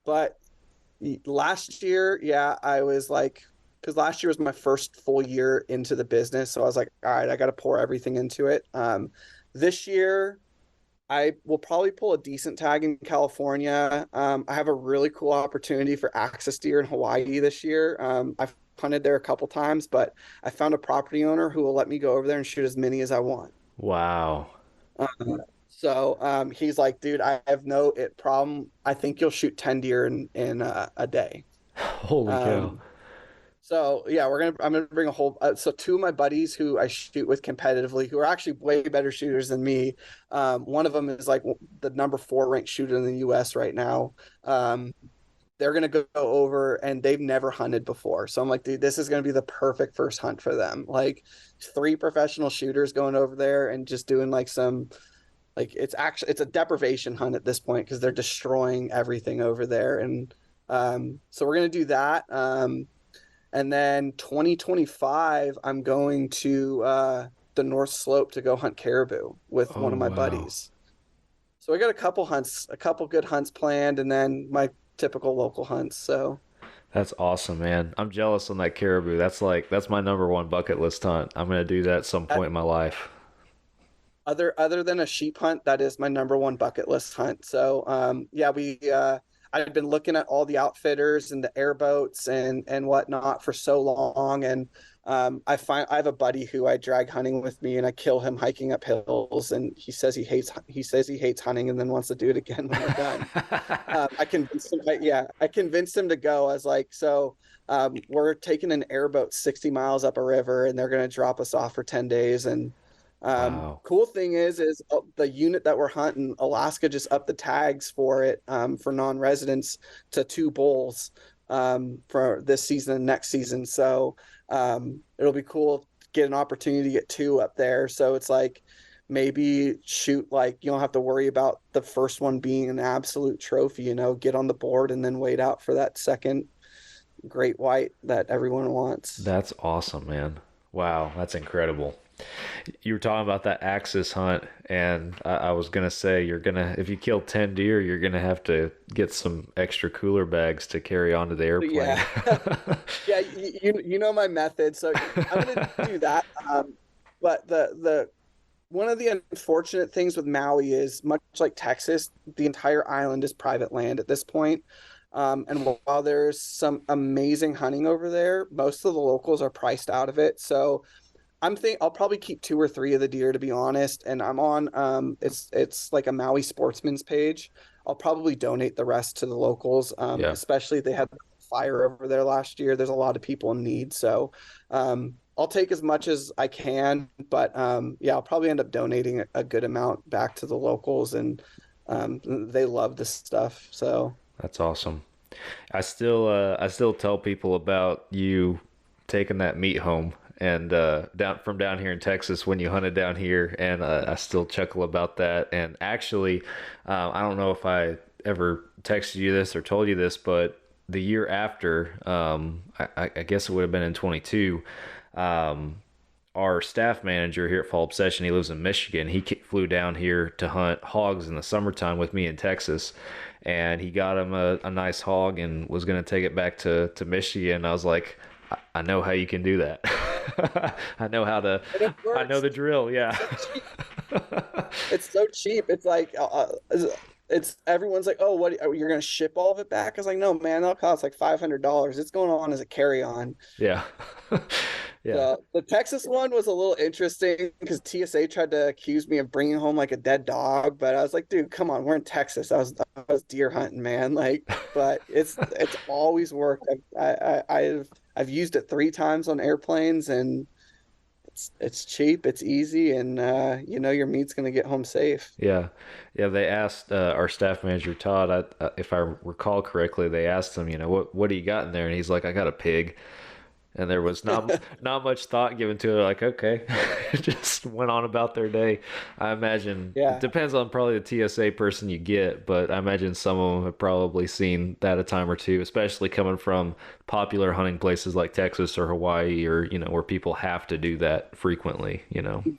But last year, yeah, I was like, because last year was my first full year into the business. So I was like, all right, I got to pour everything into it. This year, I will probably pull a decent tag in California. I have a really cool opportunity for access deer in Hawaii this year. I've hunted there a couple times, but I found a property owner who will let me go over there and shoot as many as I want. Wow. So he's like, dude, I have no problem. I think you'll shoot 10 deer in a day. Holy cow. So yeah, I'm gonna bring a whole. So two of my buddies who I shoot with competitively, who are actually way better shooters than me. One of them is like the number 4 ranked shooter in the U.S. right now. They're gonna go over, and they've never hunted before. So I'm like, dude, this is gonna be the perfect first hunt for them. Like 3 professional shooters going over there and just doing like some, like it's a deprivation hunt at this point because they're destroying everything over there. And so we're gonna do that. And then 2025, I'm going to the North Slope to go hunt caribou with one of my buddies. So I got a couple good hunts planned, and then my typical local hunts. So That's awesome, man. I'm jealous on that caribou. That's my number one bucket list hunt. I'm gonna do that at some point in my life. other than a sheep hunt, that is my number one bucket list hunt. So yeah, I've been looking at all the outfitters and the airboats and whatnot for so long, and I have a buddy who I drag hunting with me, and I kill him hiking up hills, and he says he hates hunting, and then wants to do it again when we're done. I convinced him to go. I was like, so we're taking an airboat 60 miles up a river, and they're going to drop us off for 10 days, and Wow. cool thing is the unit that we're hunting, Alaska just upped the tags for it, for non-residents to 2 bulls, for this season and next season. So it'll be cool to get an opportunity to get 2 up there. So it's like maybe shoot, like you don't have to worry about the first one being an absolute trophy, get on the board and then wait out for that second great white that everyone wants. That's awesome, man. Wow, that's incredible. You were talking about that axis hunt, and I was gonna say if you kill 10 deer, you're gonna have to get some extra cooler bags to carry onto the airplane. Yeah, yeah, you know my method, so I'm gonna do that. But the one of the unfortunate things with Maui is, much like Texas, the entire island is private land at this point. And while there's some amazing hunting over there, most of the locals are priced out of it. So I'll probably keep 2 or 3 of the deer, to be honest. And I'm on it's like a Maui Sportsman's page. I'll probably donate the rest to the locals. Yeah. Especially they had fire over there last year. There's a lot of people in need. So I'll take as much as I can, but yeah, I'll probably end up donating a good amount back to the locals, and they love this stuff. So That's awesome. I still tell people about you taking that meat home and down here in Texas when you hunted down here, and I still chuckle about that. And actually, I don't know if I ever texted you this or told you this, but the year after, I guess it would have been in 22. Our staff manager here at Fall Obsession, he lives in Michigan. He flew down here to hunt hogs in the summertime with me in Texas, and he got him a nice hog and was going to take it back to Michigan. I was like, I know how you can do that. I know the drill. Yeah. It's so cheap. It's like it's everyone's like, oh, what, you're gonna ship all of it back? I was like, no, man, that'll cost like $500. It's going on as a carry-on. Yeah. Yeah. The Texas one was a little interesting because TSA tried to accuse me of bringing home like a dead dog, but I was like, dude, come on, we're in Texas. I was deer hunting, man. Like, but it's always worked. I've used it 3 times on airplanes, and it's cheap, it's easy, and your meat's gonna get home safe. Yeah, yeah. They asked our staff manager Todd, if I recall correctly, they asked him, what do you got in there, and he's like, I got a pig. And there was not much thought given to it. They're like, okay, just went on about their day. I imagine it Yeah, depends on probably the TSA person you get, but I imagine some of them have probably seen that a time or two, especially coming from popular hunting places like Texas or Hawaii, or where people have to do that frequently.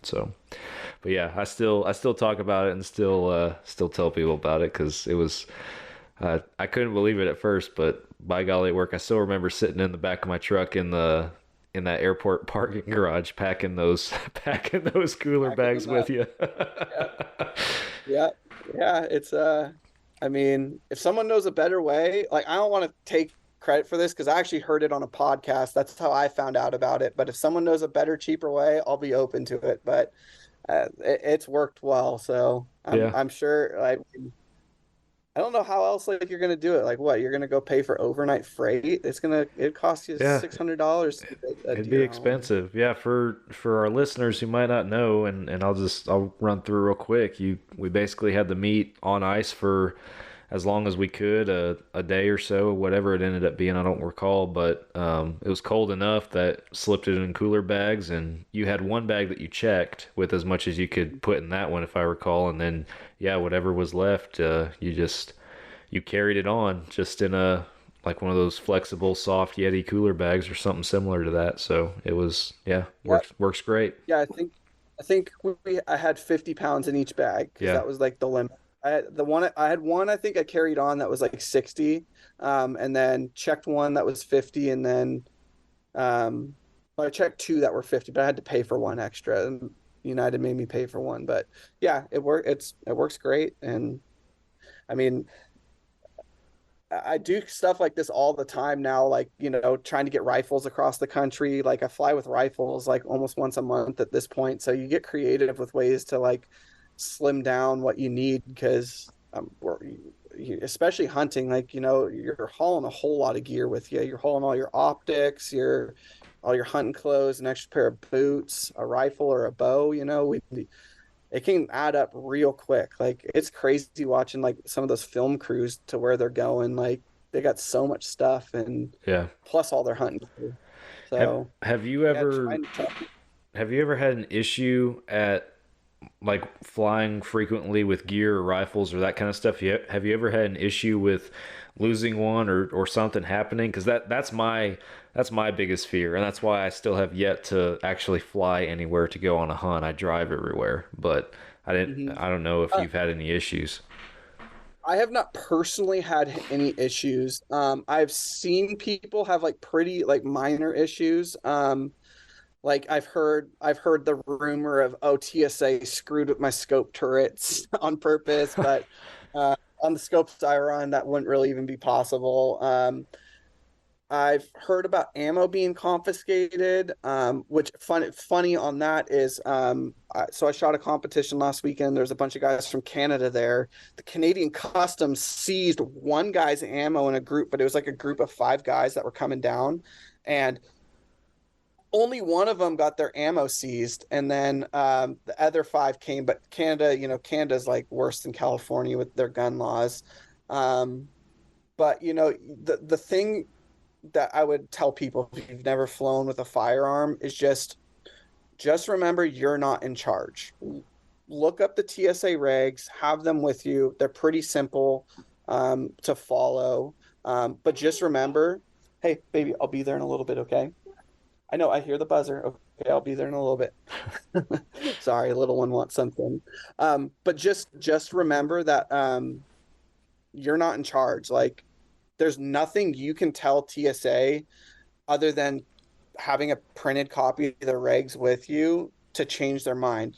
So, but yeah, I still talk about it and still tell people about it because it was. I couldn't believe it at first, but by golly, it worked. I still remember sitting in the back of my truck in that airport parking garage, packing those packing those cooler packing bags them with up. you. Yeah, yeah, yeah. It's I mean, if someone knows a better way, like I don't want to take credit for this because I actually heard it on a podcast. That's how I found out about it. But if someone knows a better, cheaper way, I'll be open to it. But it's worked well, so Yeah, I'm sure. I don't know how else like you're gonna do it. Like what? You're gonna go pay for overnight freight? It costs you yeah. $600 to get a It'd be deer home. expensive. Yeah, for our listeners who might not know, and I'll run through real quick. We basically had the meat on ice for as long as we could, a day or so, whatever it ended up being, I don't recall, but it was cold enough that slipped it in cooler bags, and you had one bag that you checked with as much as you could put in that one, if I recall, and then yeah, whatever was left, you carried it on just in a like one of those flexible soft Yeti cooler bags or something similar to that. So it was, yeah, Yeah, works great. yeah. I think I had 50 pounds in each bag because Yeah. that was like the limit. I had one I think I carried on that was like 60, and then checked one that was 50, and then well, I checked two that were 50, but I had to pay for one extra. And United made me pay for one, but yeah, it works great, and I mean I do stuff like this all the time now, like, trying to get rifles across the country. Like I fly with rifles like almost once a month at this point. So you get creative with ways to like slim down what you need because especially hunting, like, you're hauling a whole lot of gear with you. You're hauling all your optics, all your hunting clothes, an extra pair of boots, a rifle or a bow, it can add up real quick. Like it's crazy watching like some of those film crews to where they're going. Like they got so much stuff and Yeah. plus all their hunting. Have So have you yeah, ever have you ever had an issue at like flying frequently with gear or rifles or that kind of stuff? Have you ever had an issue with losing one or something happening? Because that's my biggest fear, and that's why I still have yet to actually fly anywhere to go on a hunt. I drive everywhere, but Mhm. I don't know if uh, you've had any issues. I have not personally had any issues. I've seen people have like pretty like minor issues. Like I've heard the rumor of, oh, TSA screwed with my scope turrets on purpose, but on the scopes I run, that wouldn't really even be possible. I've heard about ammo being confiscated, which funny on that is, so I shot a competition last weekend. There's a bunch of guys from Canada there. The Canadian Customs seized one guy's ammo in a group, but it was like a group of 5 guys that were coming down, and only one of them got their ammo seized, and then the other 5 came. But Canada, Canada's like worse than California with their gun laws. Um, but the thing that I would tell people if you've never flown with a firearm is just remember you're not in charge. Look up the TSA regs, have them with you. They're pretty simple to follow. But just remember, hey, baby, I'll be there in a little bit, okay? I know, I hear the buzzer. Okay, I'll be there in a little bit. Sorry, little one wants something. But just remember that you're not in charge. Like, there's nothing you can tell TSA other than having a printed copy of the regs with you to change their mind.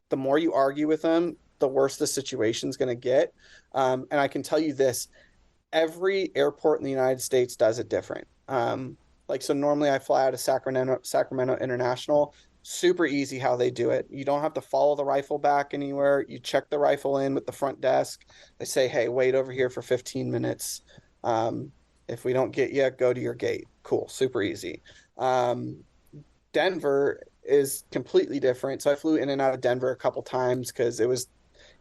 The more you argue with them, the worse the situation's going to get. And I can tell you this, every airport in the United States does it different. Like, so normally I fly out of Sacramento International. Super easy how they do it. You don't have to follow the rifle back anywhere. You check the rifle in with the front desk. They say, hey, wait over here for 15 minutes. Um, If we don't get you, go to your gate. Cool, super easy. Um, Denver is completely different. So I flew in and out of Denver a couple times because it was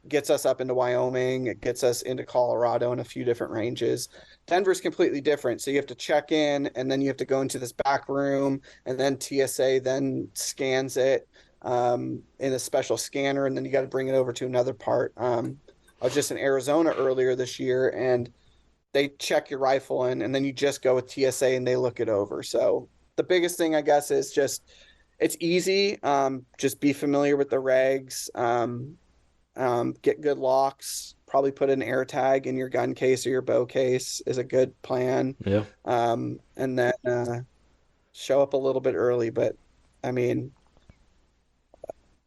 gets us up into Wyoming, it gets us into Colorado and a few different ranges. Denver's completely different. So you have to check in and then you have to go into this back room and then TSA then scans it in a special scanner and then you got to bring it over to another part. I was just in Arizona earlier this year and they check your rifle in and then you just go with TSA and they look it over. So the biggest thing I guess is just it's easy. Just be familiar with the regs. Get good locks. Probably put an air tag in your gun case or your bow case is a good plan. Yeah. And then show up a little bit early. But I mean,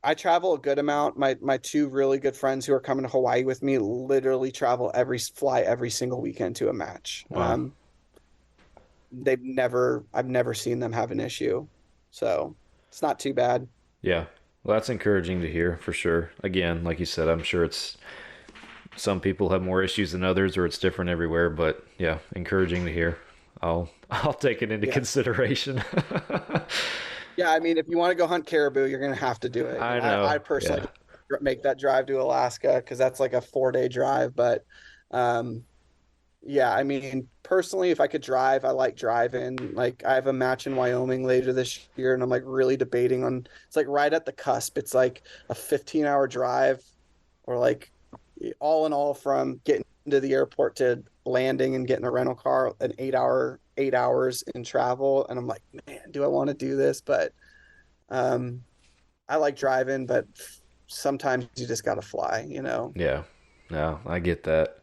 I travel a good amount. My two really good friends who are coming to Hawaii with me literally fly every single weekend to a match. Wow. I've never seen them have an issue. So it's not too bad. Yeah. Well, that's encouraging to hear for sure. Again, like you said, I'm sure it's some people have more issues than others or it's different everywhere, but yeah, encouraging to hear. I'll take it into consideration. Yeah, I mean, if you want to go hunt caribou, you're going to have to do it. I know. I personally make that drive to Alaska because that's like a 4-day drive. But yeah, I mean, personally, if I could drive, I like driving. Like, I have a match in Wyoming later this year, and I'm like really debating on. It's like right at the cusp. It's like a 15-hour drive, or like all in all, from getting to the airport to landing and getting a rental car, an 8 hours in travel. And I'm like, man, do I want to do this? But I like driving, but sometimes you just got to fly, you know? Yeah. No, I get that.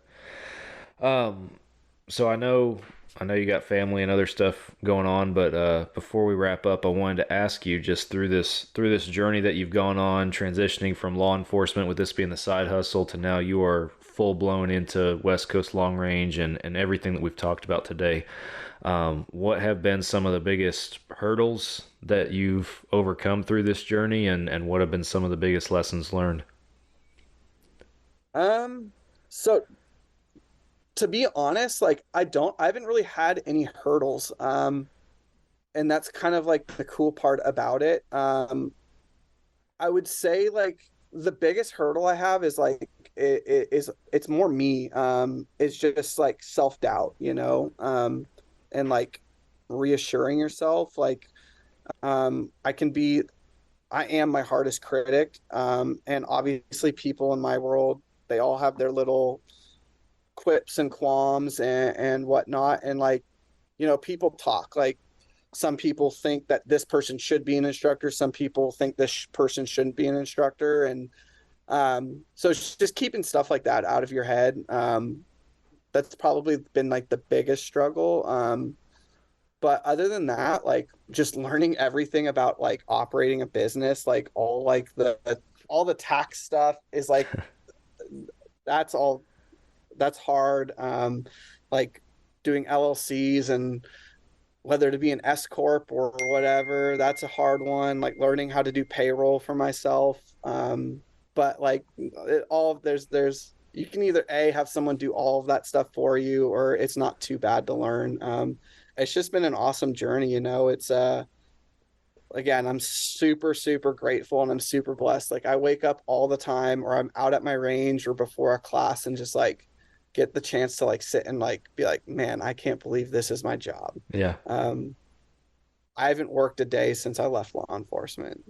So I know you got family and other stuff going on, but before we wrap up, I wanted to ask you just through this journey that you've gone on, transitioning from law enforcement with this being the side hustle to now you are full blown into West Coast long range and everything that we've talked about today. What have been some of the biggest hurdles that you've overcome through this journey, and what have been some of the biggest lessons learned? So to be honest, like I haven't really had any hurdles. And that's kind of like the cool part about it. I would say like the biggest hurdle I have is like it's more me. It's just like self-doubt, you know, and like reassuring yourself. Like I am my hardest critic. And obviously people in my world, they all have their little quips and qualms and whatnot. And like, you know, people talk like some people think that this person should be an instructor. Some people think this person shouldn't be an instructor. And so it's just keeping stuff like that out of your head. That's probably been like the biggest struggle. But other than that, like just learning everything about like operating a business, like all the tax stuff is like, that's hard. Like doing LLCs and whether to be an S corp or whatever, that's a hard one. Like learning how to do payroll for myself. But like there's you can either have someone do all of that stuff for you, or it's not too bad to learn. It's just been an awesome journey, you know. It's again, I'm super, super grateful and I'm super blessed. Like I wake up all the time, or I'm out at my range or before a class and just like get the chance to like sit and like be like, man, I can't believe this is my job. Yeah. I haven't worked a day since I left law enforcement.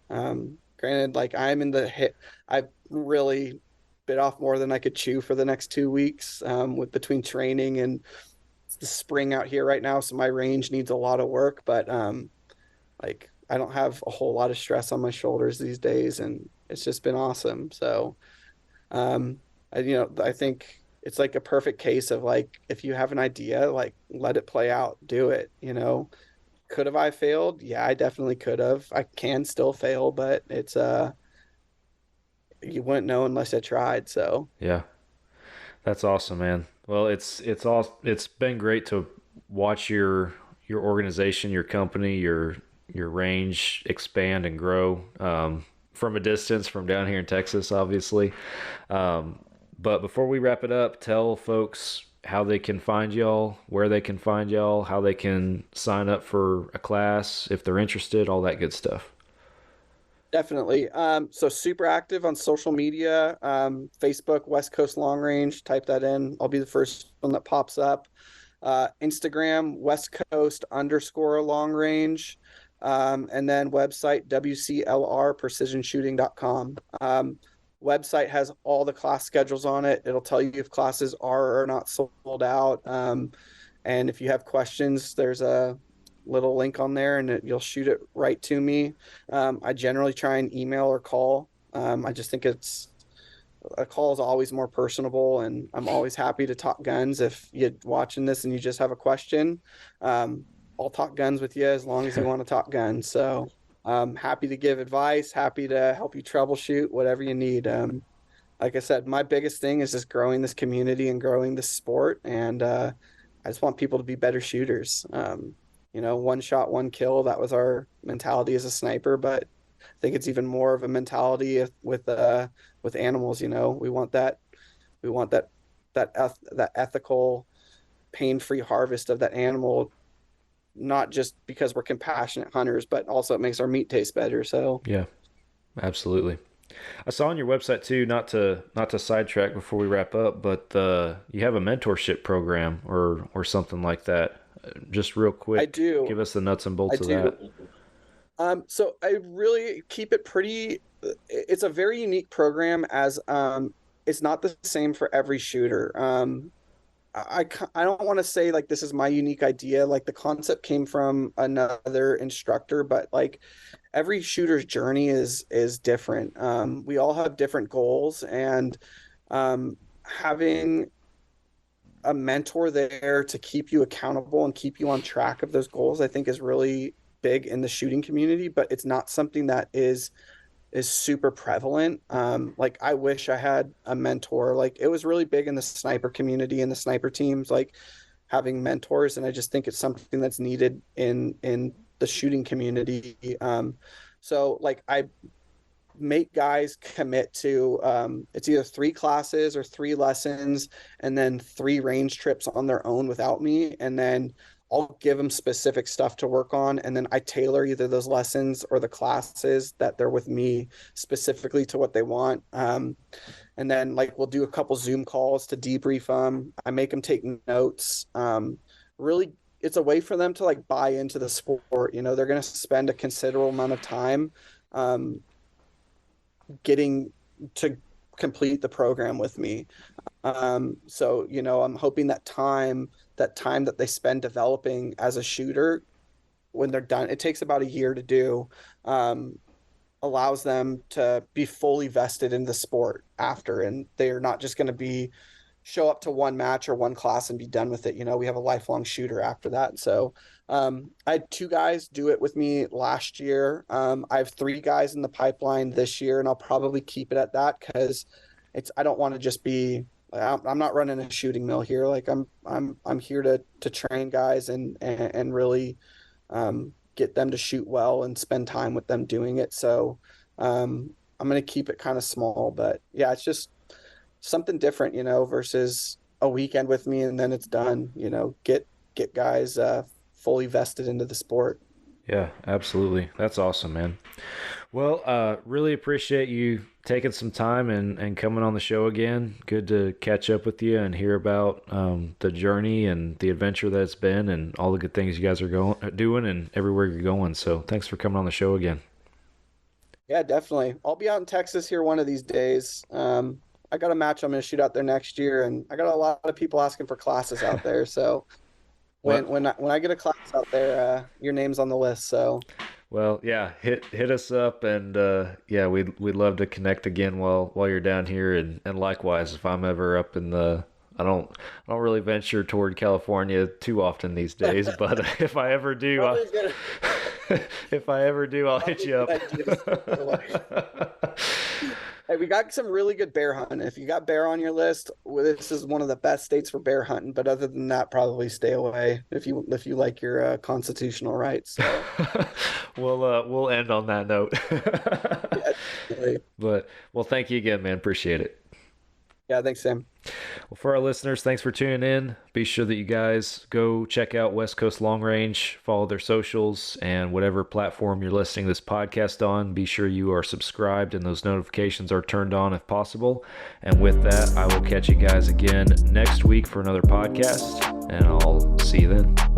Granted, like I've really bit off more than I could chew for the next 2 weeks, with between training and it's the spring out here right now. So my range needs a lot of work, but, like I don't have a whole lot of stress on my shoulders these days, and it's just been awesome. So, I think it's like a perfect case of like, if you have an idea, like let it play out, do it, you know. Could have I failed? Yeah, I definitely could have. I can still fail, but it's you wouldn't know unless I tried. So Yeah. That's awesome, man. Well, it's been great to watch your organization, your company, your range expand and grow, from a distance from down here in Texas, obviously. But before we wrap it up, tell folks how they can find y'all, where they can find y'all, how they can sign up for a class if they're interested, all that good stuff. Definitely. So super active on social media, Facebook, West Coast Long Range, type that in. I'll be the first one that pops up. Instagram, West Coast _ long range. And then website, WCLR precisionshooting.com. Website has all the class schedules on it. It'll tell you if classes are or not sold out. And if you have questions, there's a little link on there and you'll shoot it right to me. I generally try and email or call. I just think a call is always more personable, and I'm always happy to talk guns. If you're watching this and you just have a question, I'll talk guns with you as long as you want to talk guns. So I'm happy to give advice, happy to help you troubleshoot, whatever you need. Like I said, my biggest thing is just growing this community and growing this sport. And I just want people to be better shooters. One shot, one kill. That was our mentality as a sniper, but I think it's even more of a mentality with animals. We want that ethical, pain-free harvest of that animal, not just because we're compassionate hunters, but also it makes our meat taste better. So yeah, absolutely. I saw on your website too, not to sidetrack before we wrap up, but you have a mentorship program or something like that. Just real quick, I do. Give us the nuts and bolts of that. So I really keep it pretty. It's a very unique program, as it's not the same for every shooter. I don't want to say like this is my unique idea. Like the concept came from another instructor, but like every shooter's journey is different. We all have different goals, and having a mentor there to keep you accountable and keep you on track of those goals, I think is really big in the shooting community, but it's not something that is super prevalent. Like I wish I had a mentor. Like it was really big in the sniper community and the sniper teams, like having mentors. And I just think it's something that's needed in the shooting community. So like I make guys commit to it's either 3 classes or 3 lessons and then 3 range trips on their own without me, and then I'll give them specific stuff to work on, and then I tailor either those lessons or the classes that they're with me specifically to what they want. And then like we'll do a couple Zoom calls to debrief them. I make them take notes. Really, it's a way for them to like buy into the sport. They're going to spend a considerable amount of time getting to complete the program with me. So, I'm hoping that time that they spend developing as a shooter, when they're done, it takes about a year to do, allows them to be fully vested in the sport after, and they're not just going to show up to one match or one class and be done with it. We have a lifelong shooter after that. So I had 2 guys do it with me last year. I have 3 guys in the pipeline this year, and I'll probably keep it at that because I don't want to just be, I'm not running a shooting mill here. Like I'm here to train guys and really get them to shoot well and spend time with them doing it. So I'm going to keep it kind of small, but yeah, it's just something different, versus a weekend with me and then it's done. Get guys fully vested into the sport. Yeah, absolutely. That's awesome, man. Well, really appreciate you taking some time and coming on the show again. Good to catch up with you and hear about the journey and the adventure that it's been and all the good things you guys are doing and everywhere you're going. So thanks for coming on the show again. Yeah, definitely. I'll be out in Texas here one of these days. I got a match I'm going to shoot out there next year, and I got a lot of people asking for classes out there. So when I get a class out there, your name's on the list. So, well, yeah, hit us up, and yeah, we'd love to connect again while you're down here, and likewise if I'm ever up in the. I don't really venture toward California too often these days, but if I ever do, I'll hit you up. Hey, we got some really good bear hunting. If you got bear on your list, this is one of the best states for bear hunting. But other than that, probably stay away if you like your constitutional rights. So. We'll end on that note. Yeah, but well, thank you again, man. Appreciate it. Yeah, thanks, Sam. Well, for our listeners, thanks for tuning in. Be sure that you guys go check out West Coast Long Range, follow their socials, and whatever platform you're listening to this podcast on, be sure you are subscribed and those notifications are turned on if possible. And with that, I will catch you guys again next week for another podcast, and I'll see you then.